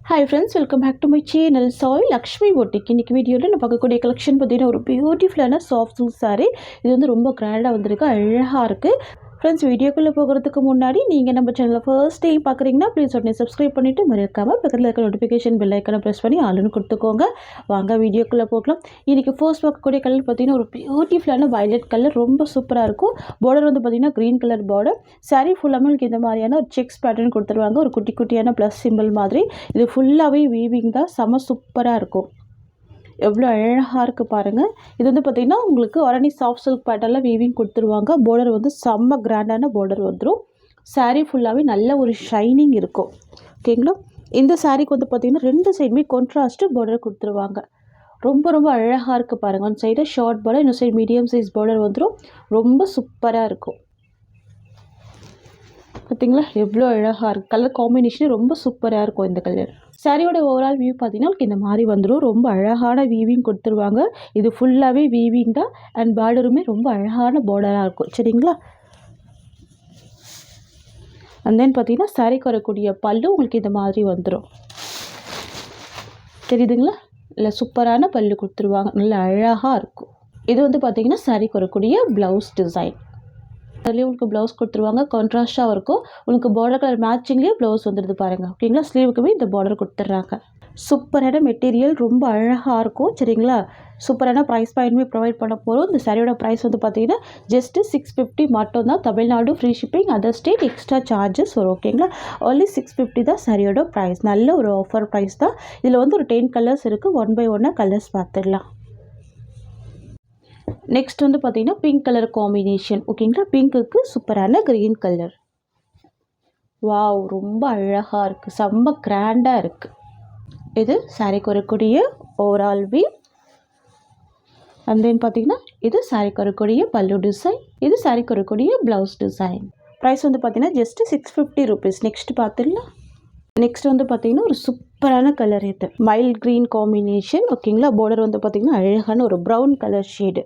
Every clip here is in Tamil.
Hi friends, welcome back to my channel Sai Lakshmi boutique. இன்றைக்கி வீடியோவில் நான் பார்க்கக்கூடிய கலெக்ஷன் பார்த்தீங்கன்னா ஒரு பியூட்டிஃபுல்லான சாஃப்ட் சில்க் சாரீ. இது வந்து ரொம்ப கிராண்டாக வந்திருக்கு, அழகாக இருக்குது. ஃப்ரெண்ட்ஸ், வீடியோக்குள்ளே போகிறதுக்கு முன்னாடி நீங்கள் நம்ம சேனலில் ஃபர்ஸ்ட் டைம் பார்க்குறீங்கன்னா ப்ளீஸ் உடனே சப்ஸ்கிரைப் பண்ணிவிட்டு மறக்காமல் பக்கத்தில் இருக்க நோட்டிஃபிகேஷன் பெல் ஐக்கனை ப்ரெஸ் பண்ணி ஆளுன்னு கொடுத்துக்கோங்க. வாங்க வீடியோக்குள்ளே போகலாம். இன்றைக்கி ஃபர்ஸ்ட் பார்க்கக்கூடிய கலர் பார்த்திங்கன்னா ஒரு பியூட்டிஃபுல்லான வயலட் கலர், ரொம்ப சூப்பராக இருக்கும். பார்டர் வந்து பார்த்திங்கன்னா க்ரீன் கலர் பார்டர். சாரீ ஃபுல்லாமே உங்களுக்கு இந்த மாதிரியான ஒரு செக்ஸ் பேட்டர்ன் கொடுத்துருவாங்க, ஒரு குட்டி குட்டியான ப்ளஸ் சிம்பிள் மாதிரி. இது ஃபுல்லாகவே வீவிங் தான், செம சூப்பராக இருக்கும். எவ்வளோ அழகாக இருக்குது பாருங்கள். இது வந்து பார்த்திங்கன்னா உங்களுக்கு ஆரணி சாஃப்ட் சில்க் பேட்டர்னில் வீவிங் கொடுத்துருவாங்க. பார்டர் வந்து செம்ம கிராண்டான பார்டர் வந்துடும். சாரீ ஃபுல்லாகவே நல்ல ஒரு ஷைனிங் இருக்கும். ஓகேங்களா. இந்த சாரீக்கு வந்து பார்த்திங்கன்னா ரெண்டு சைடுமே கான்ட்ராஸ்ட்டு பார்டர் கொடுத்துருவாங்க. ரொம்ப ரொம்ப அழகாக இருக்குது பாருங்கள். ஒன் சைடு ஷார்ட் பார்டர், இன்னொரு சைடு மீடியம் சைஸ் பார்டர் வந்துடும். ரொம்ப சூப்பராக இருக்கும். பார்த்திங்களா எவ்வளோ அழகாக இருக்குது. கலர் காம்பினேஷன் ரொம்ப சூப்பராக இருக்கும் இந்த கலர். சாரியோட ஓவரால் வியூ பார்த்தீங்கன்னா இந்த மாதிரி வந்துடும். ரொம்ப அழகான வீவிங் கொடுத்துருவாங்க. இது ஃபுல்லாகவே வீவிங் தான். அண்ட் பார்டருமே ரொம்ப அழகான பார்டராக இருக்கும். சரிங்களா. அண்ட் தென் பார்த்தீங்கன்னா சாரிக்கு வரக்கூடிய பல்லு உங்களுக்கு இந்த மாதிரி வந்துடும். தெரியுதுங்களா. இல்லை சூப்பரான பல்லு கொடுத்துருவாங்க, நல்ல அழகாக இருக்கும். இது வந்து பார்த்திங்கன்னா சாரிக்கு வரக்கூடிய ப்ளவுஸ் டிசைன். அதுலேயே உங்களுக்கு ப்ளவுஸ் கொடுத்துருவாங்க, கான்ட்ராஸ்ட்டாக இருக்கும். உங்களுக்கு பார்டர் கலர் மேட்சிங்லேயே ப்ளவுஸ் வந்துடுது பாருங்கள். ஓகேங்களா. ஸ்லீவுக்குமே இந்த பார்டர் கொடுத்துட்றாங்க. சூப்பரான மெட்டீரியல், ரொம்ப அழகாக இருக்கும். சரிங்களா. சூப்பரான ப்ரைஸ் பாயிண்ட்மே ப்ரொவைட் பண்ண போகிறோம். இந்த சாரியோட ப்ரைஸ் வந்து பார்த்தீங்கன்னா ஜஸ்ட்டு 650 மட்டும் தான். Tamil Nadu free shipping, other state extra charges வரும். ஓகேங்களா. only 650 தான் சாரியோட ப்ரைஸ். நல்ல ஒரு ஆஃபர் ப்ரைஸ் தான். இதில் வந்து ஒரு 10 கலர்ஸ் இருக்குது. ஒன் பை ஒன்னாக கலர்ஸ் பார்த்துடலாம். நெக்ஸ்ட் வந்து பார்த்தீங்கன்னா பிங்க் கலர் காம்பினேஷன். ஓகேங்களா. பிங்க்குக்கு சூப்பரான க்ரீன் கலர். வாவ், ரொம்ப அழகாக இருக்குது, செம்ம கிராண்டாக இருக்குது. இது சாரிக்கு வரக்கூடிய ஓவரால் வியூ. அண்ட் தென் பார்த்தீங்கன்னா இது சாரிக்கு வரக்கூடிய பல்லு டிசைன். இது சாரிக்கு வரக்கூடிய ப்ளவுஸ் டிசைன். ப்ரைஸ் வந்து பார்த்தீங்கன்னா ஜஸ்ட்டு 650 ருபீஸ். நெக்ஸ்ட் பார்த்துடலாம். நெக்ஸ்ட் வந்து பார்த்தீங்கன்னா ஒரு சூப்பரான கலர், இது மைல்ட் க்ரீன் காம்பினேஷன். ஓகேங்களா. பார்டர் வந்து பார்த்தீங்கன்னா அழகான ஒரு ப்ரௌன் கலர் ஷேடு,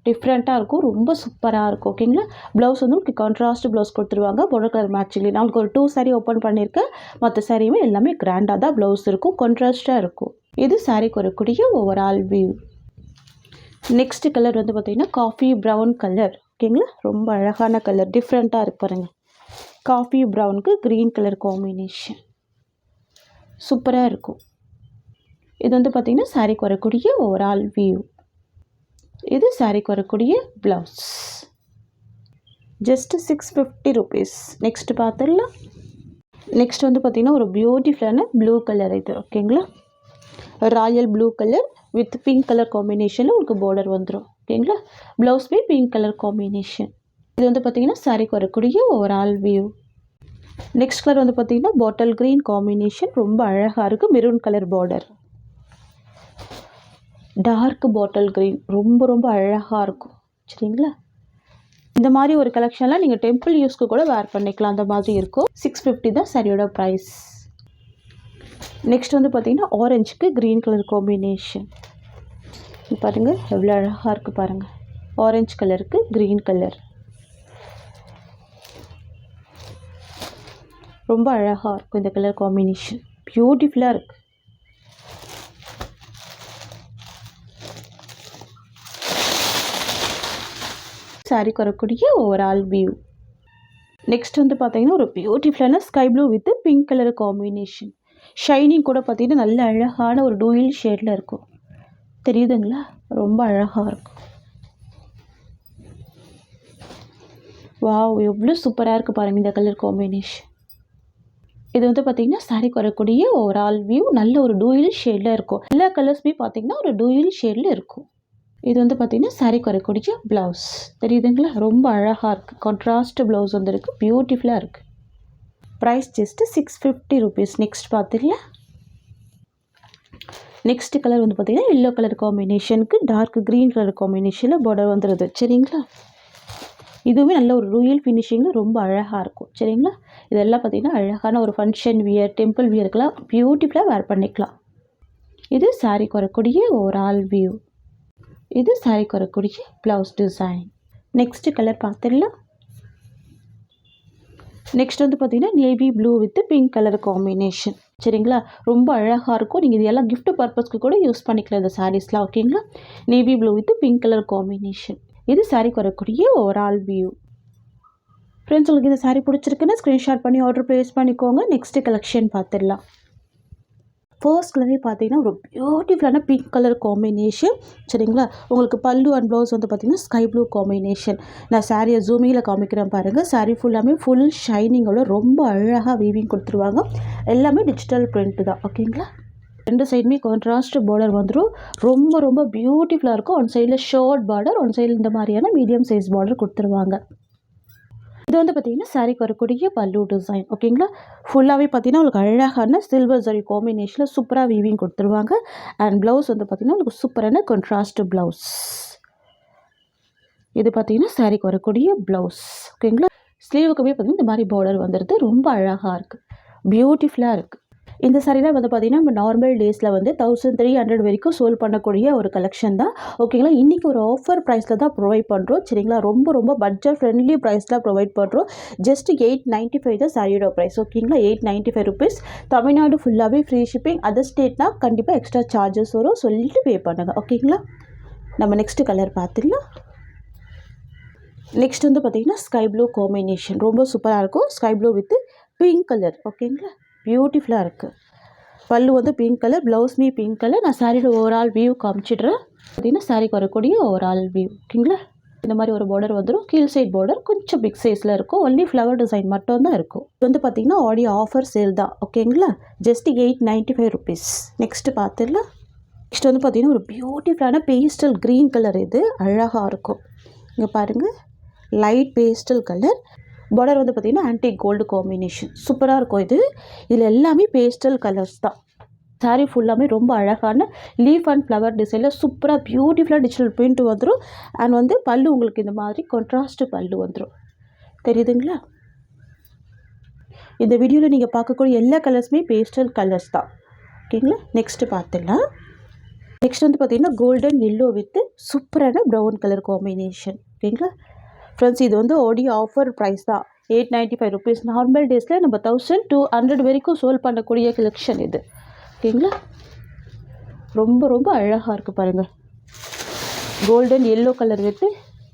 டிஃப்ரெண்ட்டாக இருக்கும், ரொம்ப சூப்பராக இருக்கும். ஓகேங்களா. ப்ளவுஸ் வந்து உங்களுக்கு கான்ட்ராஸ்ட் ப்ளவுஸ் கொடுத்துருவாங்க, பார்டர் கலர் மேட்சிங்லி. நான் உங்களுக்கு ஒரு 2 சாரீ ஓப்பன் பண்ணியிருக்கேன். மற்ற சாரியுமே எல்லாமே கிராண்டாக தான் ப்ளவுஸ் இருக்கும், கான்ட்ராஸ்ட்டாக இருக்கும். இது சாரிக்கு வரக்கூடிய ஓவரால் வியூ. நெக்ஸ்ட் கலர் வந்து பார்த்திங்கன்னா காஃபி ப்ரௌன் கலர். ஓகேங்களா. ரொம்ப அழகான கலர், டிஃப்ரெண்ட்டாக இருக்கு பாருங்கள். காஃபி ப்ரௌனுக்கு க்ரீன் கலர் காம்பினேஷன் சூப்பராக இருக்கும். இது வந்து பார்த்திங்கன்னா சாரிக்கு வரக்கூடிய ஓவரால் வியூ. இது சாரிக்கு வரக்கூடிய ப்ளவுஸ். Just 650 rupees. நெக்ஸ்ட் பார்த்துடலாம். நெக்ஸ்ட் வந்து பார்த்திங்கன்னா ஒரு பியூட்டிஃபுல்லான ப்ளூ கலர் இது. ஓகேங்களா. Royal blue colour with pink colour காம்பினேஷனில் உங்களுக்கு பார்டர் வந்துடும். ஓகேங்களா. ப்ளவுஸ்மே பிங்க் கலர் காம்பினேஷன். இது வந்து பார்த்திங்கன்னா சாரிக்கு வரக்கூடிய ஓவரால் வியூ. நெக்ஸ்ட் கலர் வந்து பார்த்திங்கன்னா பாட்டில் க்ரீன் காம்பினேஷன், ரொம்ப அழகாக இருக்குது. Maroon colour border, dark bottle green, ரொம்ப ரொம்ப அழகாக இருக்கும். சரிங்களா. இந்த மாதிரி ஒரு கலெக்ஷன்லாம் நீங்கள் டெம்பிள் யூஸ்க்கு கூட வேர் பண்ணிக்கலாம், அந்த மாதிரி இருக்கும். 650 தான் சாரியோட ப்ரைஸ். நெக்ஸ்ட் வந்து பார்த்திங்கன்னா ஆரஞ்சுக்கு க்ரீன் கலர் காம்பினேஷன். பாருங்கள் எவ்வளோ அழகாக இருக்குது பாருங்கள். ஆரஞ்சு கலருக்கு க்ரீன் கலர், ரொம்ப அழகாக இருக்கும் இந்த கலர் காம்பினேஷன், பியூட்டிஃபுல்லாக இருக்குது. சாரிக்கு வரக்கூடிய ஓவரால் வியூ. நெக்ஸ்ட் வந்து பார்த்தீங்கன்னா ஒரு பியூட்டிஃபுல்லான sky blue with pink colour combination. Shining கூட பார்த்தீங்கன்னா நல்ல அழகான ஒரு டூயில் ஷேடில் இருக்கும். தெரியுதுங்களா. ரொம்ப அழகாக இருக்கும். வாவ், எவ்வளோ சூப்பராக இருக்குது பாருங்கள் இந்த கலர் காம்பினேஷன். இது வந்து பார்த்திங்கன்னா சாரிக்கு வரக்கூடிய ஓவரால் வியூ. நல்ல ஒரு டூயில் ஷேடில் இருக்கும். எல்லா கலர்ஸுமே பார்த்திங்கன்னா ஒரு டூயில் ஷேடில் இருக்கும். இது வந்து பார்த்திங்கன்னா சாரிக்கு வரக்கூடிய ப்ளவுஸ். தெரியுதுங்களா. ரொம்ப அழகாக இருக்குது. கான்ட்ராஸ்ட் ப்ளவுஸ் வந்துருக்கு, பியூட்டிஃபுல்லாக இருக்குது. Price just 650 rupees. நெக்ஸ்ட் பார்த்துக்கலாம். நெக்ஸ்ட் கலர் வந்து பார்த்திங்கன்னா எல்லோ கலர் காம்பினேஷனுக்கு டார்க் க்ரீன் கலர் காம்பினேஷனில் பார்டர் வந்துடுது. சரிங்களா. இதுவுமே நல்ல ஒரு ரூயல் ஃபினிஷிங்கில் ரொம்ப அழகாக இருக்கும். சரிங்களா. இதெல்லாம் பார்த்திங்கன்னா அழகான ஒரு ஃபங்க்ஷன் வியர், டெம்பிள் வியருக்கெல்லாம் பியூட்டிஃபுல்லாக வேர் பண்ணிக்கலாம். இது சாரிக்கு வரக்கூடிய ஓவரால் வியூ. இது சாரிக்கு வரக்கூடிய ப்ளவுஸ் டிசைன். நெக்ஸ்ட் கலர் பார்த்துடலாம். நெக்ஸ்ட் வந்து பார்த்திங்கன்னா navy blue with pink colour combination. சரிங்களா. ரொம்ப அழகாக இருக்கும். நீங்கள் இதெல்லாம் கிஃப்ட் பர்பஸ்க்கு கூட யூஸ் பண்ணிக்கலாம் இந்த சாரீஸ்லாம். ஓகேங்களா. Navy blue with pink colour combination. இது சாரீக்கு வரக்கூடிய ஓவரால் வியூ. ஃப்ரெண்ட்ஸ், உங்களுக்கு இந்த சாரீ பிடிச்சிருக்குன்னா ஸ்க்ரீன்ஷாட் பண்ணி ஆர்டர் ப்ளேஸ் பண்ணிக்கோங்க. நெக்ஸ்ட்டு கலெக்ஷன் பார்த்துடலாம். ஃபர்ஸ்ட் கலரே பார்த்தீங்கன்னா ஒரு பியூட்டிஃபுல்லான பிங்க் கலர் காம்பினேஷன். சரிங்களா. உங்களுக்கு பல்லு அண்ட் ப்ளவுஸ் வந்து பார்த்திங்கன்னா ஸ்கை ப்ளூ காம்பினேஷன். நான் சாரியை ஜூமிங்கில் காமிக்கிறேன் பாருங்கள். சாரீ ஃபுல்லாமே ஃபுல் ஷைனிங்கோட ரொம்ப அழகாக வீவிங் கொடுத்துருவாங்க. எல்லாமே டிஜிட்டல் பிரிண்ட் தான். ஓகேங்களா. ரெண்டு சைடுமே கான்ட்ராஸ்ட் பார்டர் வந்துடும். ரொம்ப ரொம்ப பியூட்டிஃபுல்லாக இருக்கும். ஒன் சைடில் ஷார்ட் பார்டர், ஒன் சைடில் இந்த மாதிரியான மீடியம் சைஸ் பார்டர் கொடுத்துருவாங்க. இது வந்து பார்த்திங்கன்னா சாரீக்கு வரக்கூடிய பல்லு டிசைன். ஓகேங்களா. ஃபுல்லாகவே பார்த்திங்கன்னா உங்களுக்கு அழகான சில்வர் ஜரி காம்பினேஷனில் சூப்பராக வீவிங் கொடுத்துருவாங்க. அண்ட் ப்ளவுஸ் வந்து பார்த்திங்கன்னா உங்களுக்கு சூப்பரான கான்ட்ராஸ்ட் ப்ளவுஸ். இது பார்த்திங்கன்னா சாரீக்கு வரக்கூடிய ப்ளவுஸ். ஓகேங்களா. ஸ்லீவுக்குமே பார்த்திங்கன்னா இந்த மாதிரி பார்டர் வந்துடுது. ரொம்ப அழகாக இருக்குது, பியூட்டிஃபுல்லாக இருக்குது. இந்த சாரீலாம் வந்து பார்த்திங்கன்னா நம்ம நார்மல் டேஸில் வந்து 1300 வரைக்கும் சோல் பண்ணக்கூடிய ஒரு கலெக்ஷன் தான். ஓகேங்களா. இன்றைக்கி ஒரு ஆஃபர் ப்ரைஸில் தான் ப்ரொவைட் பண்ணுறோம். சரிங்களா. ரொம்ப ரொம்ப பட்ஜெட் ஃப்ரெண்ட்லி ப்ரைஸில் ப்ரொவைட் பண்ணுறோம். ஜஸ்ட் 895 தான் சாரியோட ப்ரைஸ். ஓகேங்களா. 895 ருபீஸ். தமிழ்நாடு ஃபுல்லாகவே ஃப்ரீ ஷிப்பிங். அதர் ஸ்டேட்னால் கண்டிப்பாக எக்ஸ்ட்ரா சார்ஜஸ் வரும், சொல்லிட்டு பே பண்ணுங்கள். ஓகேங்களா. நம்ம நெக்ஸ்ட்டு கலர் பார்த்துக்கலாம். நெக்ஸ்ட் வந்து பார்த்திங்கன்னா ஸ்கை ப்ளூ காம்பினேஷன். ரொம்ப சூப்பராக இருக்கும். Sky blue with pink colour. ஓகேங்களா. பியூட்டிஃபுல்லாக இருக்குது. பல்லு வந்து பிங்க் கலர், ப்ளவுஸ்மே பிங்க் கலர். நான் சாரியோட ஓவரால் வியூ காமிச்சிடுறேன். பார்த்திங்கன்னா சாரிக்கு வரக்கூடிய ஓவரால் வியூ. ஓகேங்களா. இந்த மாதிரி ஒரு பார்டர் வந்துடும். கீழ் சைட் பார்டர் கொஞ்சம் பிக் சைஸில் இருக்கும். ஒன்லி ஃப்ளவர் டிசைன் மட்டும் தான் இருக்கும். இது வந்து பார்த்திங்கன்னா ஆடியோ ஆஃபர் சேல் தான். ஓகேங்களா. Just 895 rupees. நெக்ஸ்ட்டு பார்த்துடலாம். நெக்ஸ்ட் வந்து பார்த்திங்கன்னா ஒரு பியூட்டிஃபுல்லான பேஸ்டல் க்ரீன் கலர். இது அழகாக இருக்கும். இங்கே பாருங்கள், லைட் பேஸ்டல் கலர். பார்டர் வந்து பார்த்திங்கன்னா ஆன்டிக் கோல்டு காம்பினேஷன். சூப்பராக இருக்கும். இதில் எல்லாமே பேஸ்டல் கலர்ஸ் தான். சாரீ ஃபுல்லாமே ரொம்ப அழகான லீஃப் அண்ட் ஃப்ளவர் டிசைனில் சூப்பராக பியூட்டிஃபுல்லாக டிஜிட்டல் பிரிண்ட் வந்துடும். அண்ட் வந்து பல்லு உங்களுக்கு இந்த மாதிரி கான்ட்ராஸ்ட் பல்லு வந்துடும். தெரியுதுங்களா. இந்த வீடியோவில் நீங்கள் பார்க்கக்கூடிய எல்லா கலர்ஸுமே பேஸ்டல் கலர்ஸ் தான். ஓகேங்களா. நெக்ஸ்ட்டு பார்த்துடலாம். நெக்ஸ்ட் வந்து பார்த்திங்கன்னா கோல்டன் எல்லோ வித் சூப்பரான ப்ரௌன் கலர் காம்பினேஷன். ஓகேங்களா. ஃப்ரெண்ட்ஸ், இது வந்து ஆடியோ ஆஃபர் ப்ரைஸ் தான். 895 ருபீஸ். நார்மல் டேஸில் நம்ம 1200 வரைக்கும் சோல் பண்ணக்கூடிய கலெக்ஷன் இது. ஓகேங்களா. ரொம்ப ரொம்ப அழகாக இருக்குது பாருங்கள். Golden yellow colour with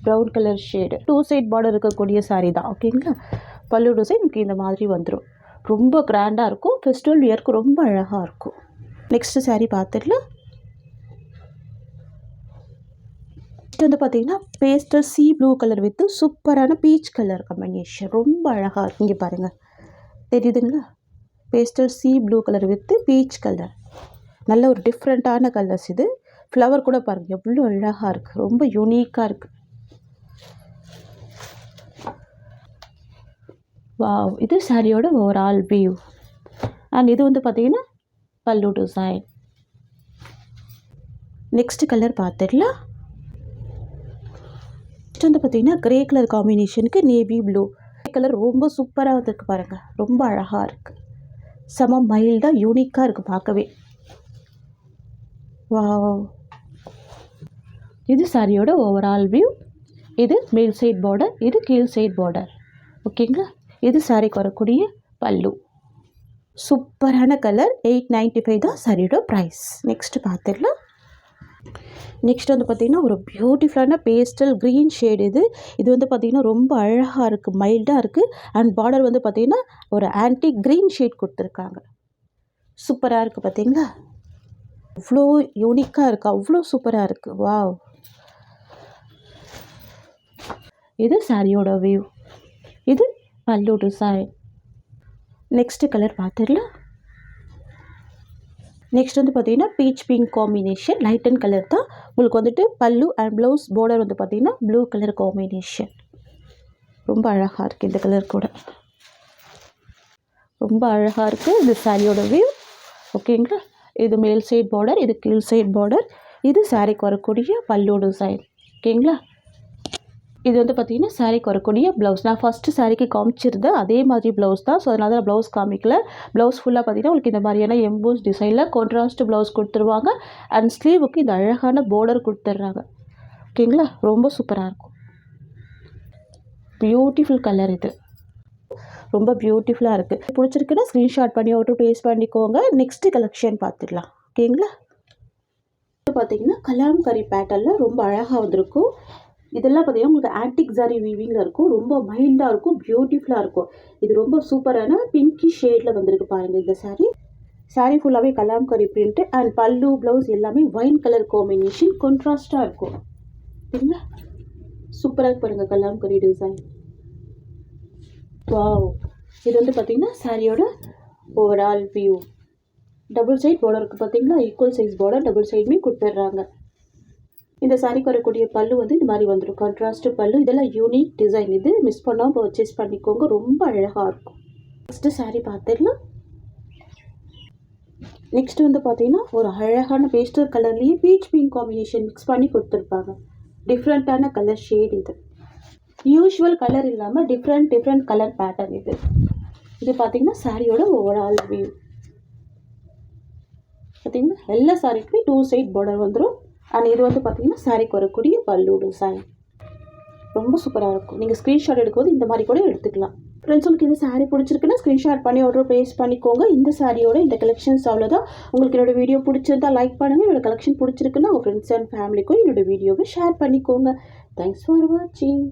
brown colour shade. 2 side border இருக்கக்கூடிய சாரீ தான். ஓகேங்களா. பல்லு டிசைன் நமக்கு இந்த மாதிரி வந்துடும். ரொம்ப கிராண்டாக இருக்கும். ஃபெஸ்டிவல் வியருக்கு ரொம்ப அழகாக இருக்கும். நெக்ஸ்ட்டு சாரீ பார்த்துடலாம். வந்து பார்த்திங்கன்னா pastel C blue colour with சூப்பரான பீச் கலர் காம்பினேஷன். ரொம்ப அழகாக இருக்குது. இங்கே பாருங்கள், தெரியுதுங்களா. Pastel C blue colour with peach colour. நல்ல ஒரு டிஃப்ரெண்ட்டான கலர்ஸ் இது. ஃப்ளவர் கூட பாருங்கள் எவ்வளோ அழகாக இருக்குது. ரொம்ப யூனிக்காக இருக்குது. வாவ். இது சாரியோட ஓவரால் வியூ. அண்ட் இது வந்து பார்த்திங்கன்னா பல்லு டிசைன். நெக்ஸ்ட் கலர் பார்த்துடலாம். நெக்ஸ்ட் வந்து பார்த்திங்கன்னா கிரே கலர் காம்பினேஷனுக்கு நேவி ப்ளூ கலர். ரொம்ப சூப்பராக வந்துருக்கு பாருங்கள். ரொம்ப அழகாக இருக்குது. செம மைல்டாக யூனிக்காக இருக்குது பார்க்கவே. வாவ். இது சாரியோட ஓவரால் வியூ. இது மேல் சைட் பார்டர், இது கீழ் சைட் பார்டர். ஓகேங்களா. இது சாரிக்கு வரக்கூடிய பல்லு. சூப்பரான கலர். 895 தான் சாரியோட ப்ரைஸ். நெக்ஸ்ட்டு பார்த்துடலாம். நெக்ஸ்ட் வந்து பார்த்திங்கன்னா ஒரு பியூட்டிஃபுல்லான பேஸ்டல் க்ரீன் ஷேடு. இது வந்து பார்த்திங்கன்னா ரொம்ப அழகாக இருக்குது, மைல்டாக இருக்குது. அண்ட் பார்டர் வந்து பார்த்திங்கன்னா ஒரு ஆன்டிக் க்ரீன் ஷேட் கொடுத்துருக்காங்க. சூப்பராக இருக்குது பார்த்திங்களா. அவ்வளோ யூனிக்காக இருக்குது, அவ்வளோ சூப்பராக இருக்குது. வாவ். இது சாரியோட வியூ. இது பல்லு டிசைன். நெக்ஸ்ட்டு கலர் பார்த்துடலாம். நெக்ஸ்ட் வந்து பார்த்திங்கன்னா beach pink combination. Light and colour தான். உங்களுக்கு வந்துட்டு பல்லு அண்ட் ப்ளவுஸ் பார்டர் வந்து பார்த்திங்கன்னா ப்ளூ கலர் காம்பினேஷன். ரொம்ப அழகாக இருக்குது. இந்த கலர் கூட ரொம்ப அழகாக இருக்குது. இது சாரியோட வியூ. ஓகேங்களா. இது மேல் சைட் பார்டர், இது கீழ் சைட் பார்டர். இது சாரிக்கு வரக்கூடிய பல்லு டிசைன். ஓகேங்களா. இது வந்து பார்த்திங்கன்னா சாரிக்கு வரக்கூடிய ப்ளவுஸ். நான் ஃபஸ்ட்டு சாரிக்கு காமிச்சிருந்தேன் அதே மாதிரி ப்ளவுஸ் தான். ஸோ அதனால தான் ப்ளவுஸ் காமிக்கல. ப்ளவுஸ் ஃபுல்லாக பார்த்திங்கன்னா உங்களுக்கு இந்த மாதிரியான எம்போஸ் டிசைனில் கான்ட்ராஸ்ட் ப்ளவுஸ் கொடுத்துருவாங்க. அண்ட் ஸ்லீவுக்கு இந்த அழகான பார்டர் கொடுத்துட்றாங்க. ஓகேங்களா. ரொம்ப சூப்பராக இருக்கும். பியூட்டிஃபுல் கலர் இது. ரொம்ப பியூட்டிஃபுல்லாக இருக்குது. பிடிச்சிருக்குன்னா ஸ்க்ரீன்ஷாட் பண்ணி ஆர்டர் ப்ளேஸ் பண்ணிக்கோங்க. நெக்ஸ்ட்டு கலெக்ஷன் பார்த்துடலாம். ஓகேங்களா? பார்த்தீங்கன்னா கலாம்கரி பேட்டர்னில் ரொம்ப அழகாக வந்திருக்கும். இதெல்லாம் பார்த்தீங்கன்னா உங்களுக்கு ஆன்டிக் சாரி வீவிங்கில் இருக்கும். ரொம்ப மைல்டாக இருக்கும், பியூட்டிஃபுல்லாக இருக்கும். இது ரொம்ப சூப்பரான பிங்கி ஷேடில் வந்திருக்கு பாருங்கள் இந்த சாரீ. சாரீ ஃபுல்லாகவே கலாம்கரி பிரிண்ட்டு அண்ட் பல்லு ப்ளவுஸ் எல்லாமே வைன் கலர் காம்பினேஷன் கான்ட்ராஸ்டாக இருக்கும். சரிங்களா? சூப்பராக பாருங்கள் கலாம்கரி டிசைன். வாவ்! இது வந்து பார்த்திங்கன்னா சாரியோட ஓவரால் வியூ. டபுள் சைட் பார்டருக்கு பார்த்தீங்கன்னா ஈக்குவல் சைஸ் பார்டர் டபுள் சைடுமே கொடுத்துட்றாங்க. இந்த சாரிக்கு வரக்கூடிய பல்லு வந்து இந்த மாதிரி வந்துடும், கான்ட்ராஸ்ட் பல்லு. இதெல்லாம் யூனிக் டிசைன். இது மிஸ் பண்ணாமல் பர்ச்சேஸ் பண்ணிக்கோங்க, ரொம்ப அழகாக இருக்கும். நெக்ஸ்ட்டு சாரீ பார்த்துடலாம். நெக்ஸ்ட் வந்து பார்த்தீங்கன்னா ஒரு அழகான பேஸ்டல் கலர்லேயே பீச் பிங்க் காம்பினேஷன் மிக்ஸ் பண்ணி கொடுத்துருப்பாங்க. டிஃப்ரெண்ட்டான கலர் ஷேட் இது. யூஷுவல் கலர் இல்லாமல் டிஃப்ரெண்ட் கலர் பேட்டர்ன் இது. இது பார்த்தீங்கன்னா சாரியோட ஓவரால் வியூ. பார்த்தீங்கன்னா எல்லா சாரிக்குமே 2 சைட் பார்டர் வந்துடும். அண்ட் இது வந்து பார்த்தீங்கன்னா சாரிக்கு வரக்கூடிய பல்லு டிசைன். ரொம்ப சூப்பராக இருக்கும். நீங்கள் ஸ்க்ரீன்ஷாட் எடுக்கும்போது இந்த மாதிரி கூட எடுத்துக்கலாம். ஃப்ரெண்ட்ஸ், உங்களுக்கு இந்த சாரீ பிடிச்சிருக்குன்னா ஸ்க்ரீன்ஷாட் பண்ணி ஆர்டர் ப்ளேஸ் பண்ணிக்கோங்க. இந்த சாரியோட இந்த கலெக்ஷன்ஸ் அவ்வளோதான். உங்களுக்கு என்னோட வீடியோ பிடிச்சிருந்தா லைக் பண்ணுங்கள். என்னோட கலெக்ஷன் பிடிச்சிருக்குன்னா உங்கள் ஃப்ரெண்ட்ஸ் அண்ட் ஃபேமிலிக்கும் என்னோட வீடியோவை ஷேர் பண்ணிக்கோங்க. தேங்க்ஸ் ஃபார் வாட்சிங்.